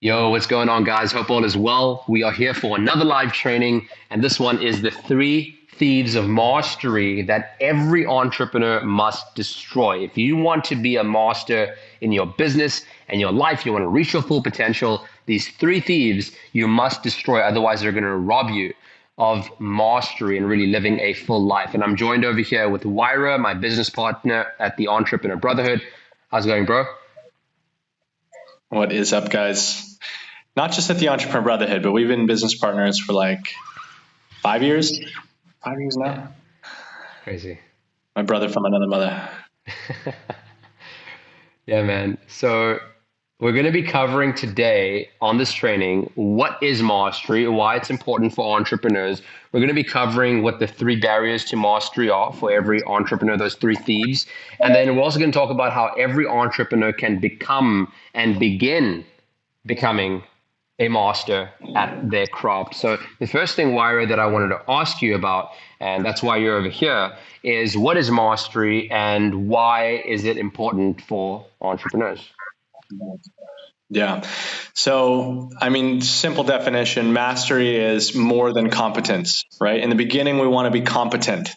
Yo, what's going on, guys? Hope all is well. We are here for another live training, and this one is the three thieves of mastery that every entrepreneur must destroy. If you want to be a master in your business and your life, you want to reach your full potential, these three thieves you must destroy, otherwise, they're going to rob you of mastery and really living a full life. And I'm joined over here with Wyra, my business partner at the Entrepreneur Brotherhood. How's it going, bro? What is up, guys? Not just at the Entrepreneur Brotherhood, but we've been business partners for like 5 years. 5 years now. Yeah. Crazy. My brother from another mother. Yeah, man. So we're going to be covering today on this training what is mastery, why it's important for entrepreneurs. We're going to be covering what the three barriers to mastery are for every entrepreneur, those three thieves. And then we're also going to talk about how every entrepreneur can become and begin becoming a master at their craft. So the first thing, Wyra, that I wanted to ask you about, and that's why you're over here, is what is mastery and why is it important for entrepreneurs? Yeah. So, simple definition, mastery is more than competence, right? In the beginning, we want to be competent.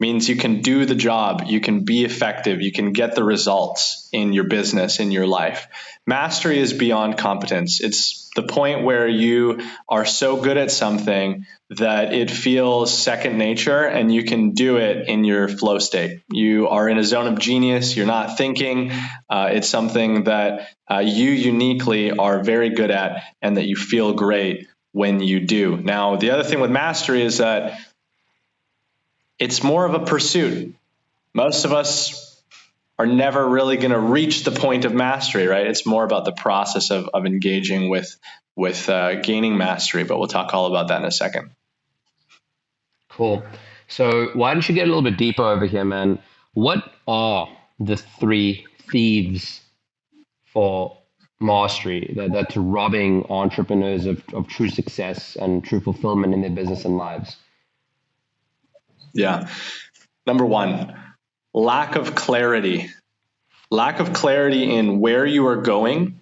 Means you can do the job, you can be effective, you can get the results in your business, in your life. Mastery is beyond competence. It's the point where you are so good at something that it feels second nature and you can do it in your flow state. You are in a zone of genius, you're not thinking. It's something that you uniquely are very good at and that you feel great when you do. Now, the other thing with mastery is that it's more of a pursuit. Most of us are never really going to reach the point of mastery, right? It's more about the process of engaging with gaining mastery, but we'll talk all about that in a second. Cool. So why don't you get a little bit deeper over here, man? What are the three thieves for mastery that's robbing entrepreneurs of true success and true fulfillment in their business and lives? Yeah. Number one, lack of clarity. Lack of clarity in where you are going,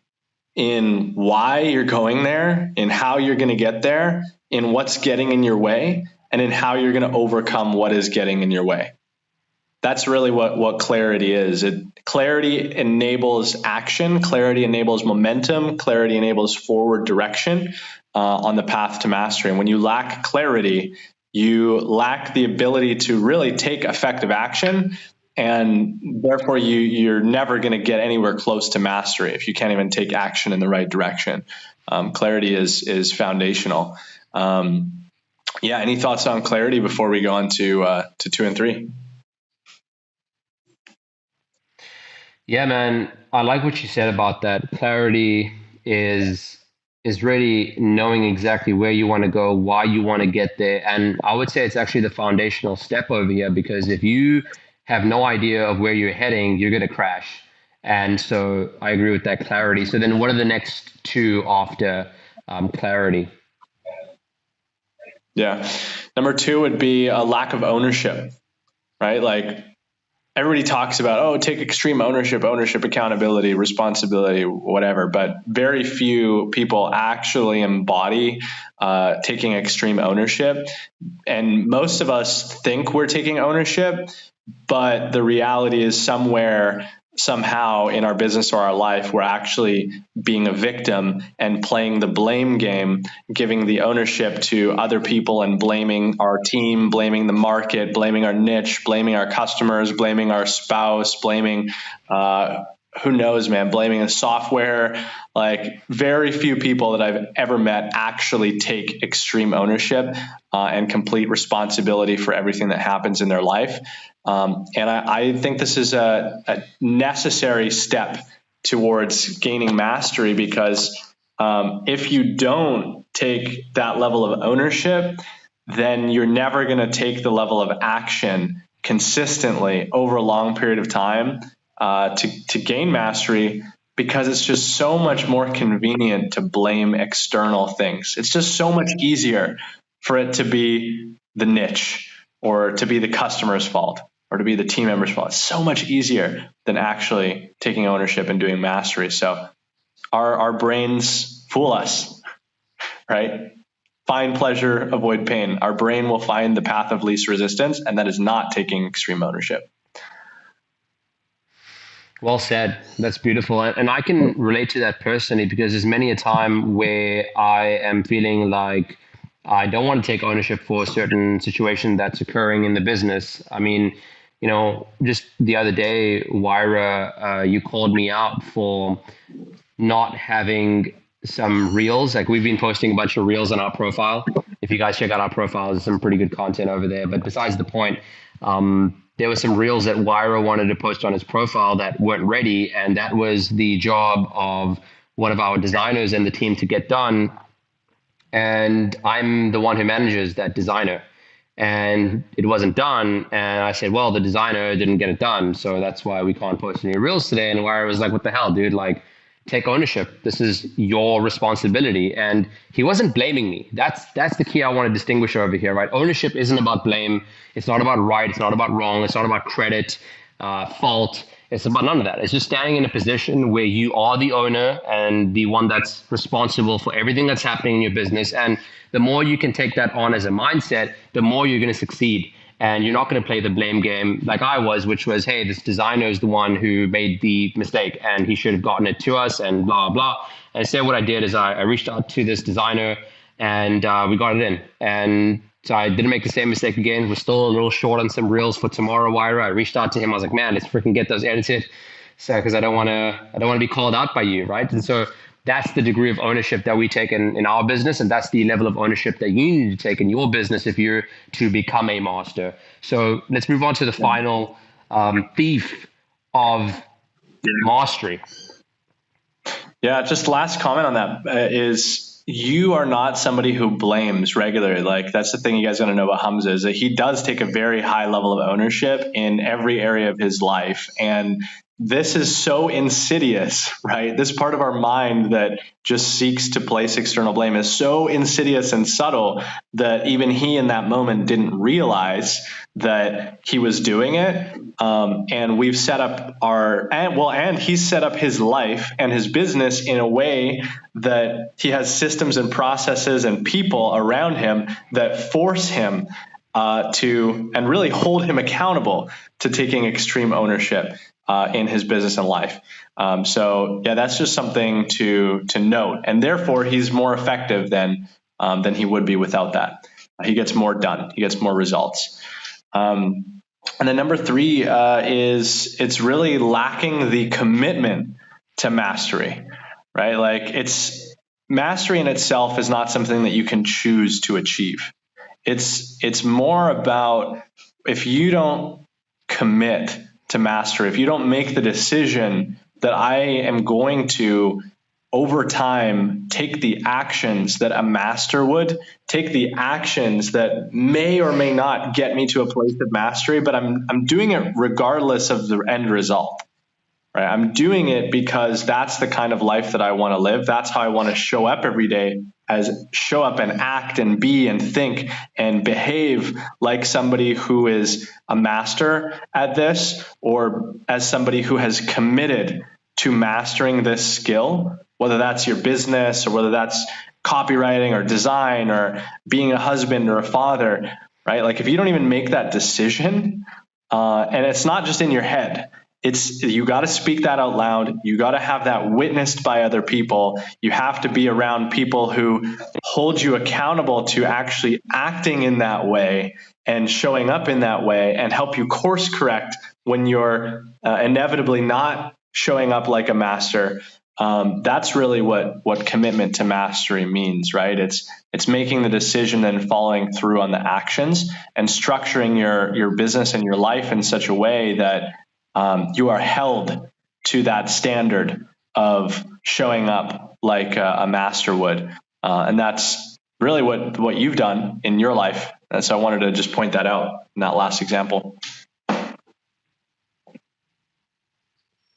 in why you're going there, in how you're going to get there, in what's getting in your way, and in how you're going to overcome what is getting in your way. That's really what clarity is. Clarity enables action, clarity enables momentum, clarity enables forward direction on the path to mastery. And when you lack clarity, you lack the ability to really take effective action, and therefore you're never going to get anywhere close to mastery if you can't even take action in the right direction. Clarity is foundational. Any thoughts on clarity before we go on to 2 and 3? Yeah, man. I like what you said about that. Clarity is really knowing exactly where you want to go, why you want to get there. And I would say it's actually the foundational step over here, because if you have no idea of where you're heading, you're going to crash. And so I agree with that clarity. So then what are the next two after clarity? Yeah. Number 2 would be a lack of ownership, right? Like, everybody talks about, take extreme ownership, accountability, responsibility, whatever. But very few people actually embody taking extreme ownership. And most of us think we're taking ownership, but the reality is somehow in our business or our life, we're actually being a victim and playing the blame game, giving the ownership to other people and blaming our team, blaming the market, blaming our niche, blaming our customers, blaming our spouse, blaming, who knows, man, blaming the software. Like, very few people that I've ever met actually take extreme ownership and complete responsibility for everything that happens in their life. And I think this is a necessary step towards gaining mastery, because if you don't take that level of ownership, then you're never going to take the level of action consistently over a long period of time to gain mastery, because it's just so much more convenient to blame external things. It's just so much easier for it to be the niche, or to be the customer's fault, or to be the team member's fault. It's so much easier than actually taking ownership and doing mastery. So our brains fool us, right? Find pleasure, avoid pain. Our brain will find the path of least resistance, and that is not taking extreme ownership. Well said. That's beautiful. And I can relate to that personally because there's many a time where I am feeling like I don't want to take ownership for a certain situation that's occurring in the business. I mean, just the other day, Wyra, you called me out for not having some reels. Like we've been posting a bunch of reels on our profile. If you guys check out our profile, there's some pretty good content over there. But besides the point, there were some reels that Wyra wanted to post on his profile that weren't ready, and that was the job of one of our designers and the team to get done. And I'm the one who manages that designer. And it wasn't done. And I said, well, the designer didn't get it done. So that's why we can't post any reels today. And Wyra was like, what the hell, dude? Like, take ownership. This is your responsibility. And he wasn't blaming me. That's the key I want to distinguish over here, right? Ownership isn't about blame. It's not about right. It's not about wrong. It's not about credit, fault. It's about none of that. It's just standing in a position where you are the owner and the one that's responsible for everything that's happening in your business. And the more you can take that on as a mindset, the more you're going to succeed. And you're not going to play the blame game like I was, which was, hey, this designer is the one who made the mistake and he should have gotten it to us and blah, blah. And instead, what I did is I reached out to this designer and we got it in. And so I didn't make the same mistake again. We're still a little short on some reels for tomorrow, Wyra. I reached out to him. I was like, man, let's freaking get those edited. So, because I don't want to be called out by you, right? And so that's the degree of ownership that we take in our business, and that's the level of ownership that you need to take in your business if you're to become a master. So let's move on to the final thief of mastery. Yeah, just last comment on that is you are not somebody who blames regularly. Like that's the thing you guys got to know about Hamza is that he does take a very high level of ownership in every area of his life. And this is so insidious, right? This part of our mind that just seeks to place external blame is so insidious and subtle that even he in that moment didn't realize that he was doing it. And we've set up and he's set up his life and his business in a way that he has systems and processes and people around him that force him to and really hold him accountable to taking extreme ownership in his business and life. So yeah, that's just something to note. And therefore, he's more effective than he would be without that. He gets more done. He gets more results. And then number 3 is it's really lacking the commitment to mastery, right? Like it's mastery in itself is not something that you can choose to achieve. It's more about if you don't commit to mastery, if you don't make the decision that I am going to over time take the actions that a master would, take the actions that may or may not get me to a place of mastery, but I'm doing it regardless of the end result. Right? I'm doing it because that's the kind of life that I want to live. That's how I want to show up every day, as show up and act and be and think and behave like somebody who is a master at this, or as somebody who has committed to mastering this skill, whether that's your business or whether that's copywriting or design or being a husband or a father, right? Like if you don't even make that decision, and it's not just in your head, you got to speak that out loud. You got to have that witnessed by other people. You have to be around people who hold you accountable to actually acting in that way and showing up in that way and help you course correct when you're inevitably not showing up like a master. That's really what commitment to mastery means, right? It's making the decision and following through on the actions and structuring your business and your life in such a way that you are held to that standard of showing up like a master would. And that's really what you've done in your life. And so I wanted to just point that out in that last example.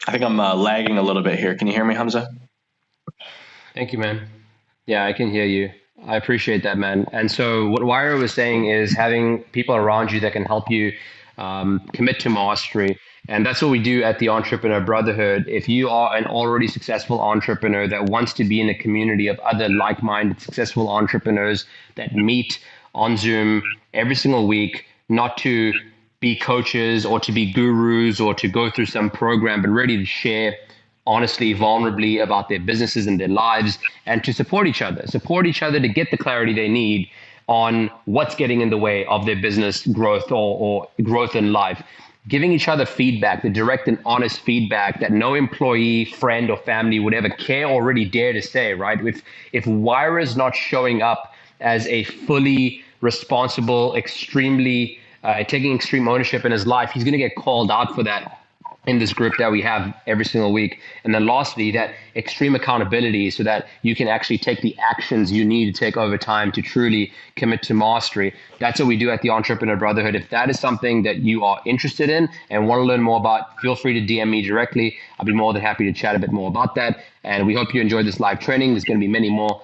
I think I'm lagging a little bit here. Can you hear me, Hamza? Thank you, man. Yeah, I can hear you. I appreciate that, man. And so what Wyra was saying is having people around you that can help you commit to mastery And that's what we do at the Entrepreneur Brotherhood. If you are an already successful entrepreneur that wants to be in a community of other like minded successful entrepreneurs that meet on Zoom every single week, not to be coaches or to be gurus or to go through some program, but ready to share honestly, vulnerably about their businesses and their lives, and to support each other to get the clarity they need on what's getting in the way of their business growth or growth in life. Giving each other feedback, the direct and honest feedback that no employee, friend, or family would ever care or really dare to say, right? If Wire is not showing up as a fully responsible, extremely taking extreme ownership in his life, he's going to get called out for that in this group that we have every single week. And then lastly, that extreme accountability so that you can actually take the actions you need to take over time to truly commit to mastery. That's what we do at the Entrepreneur Brotherhood. If that is something that you are interested in and want to learn more about, feel free to DM me directly. I'll be more than happy to chat a bit more about that. And we hope you enjoyed this live training. There's going to be many more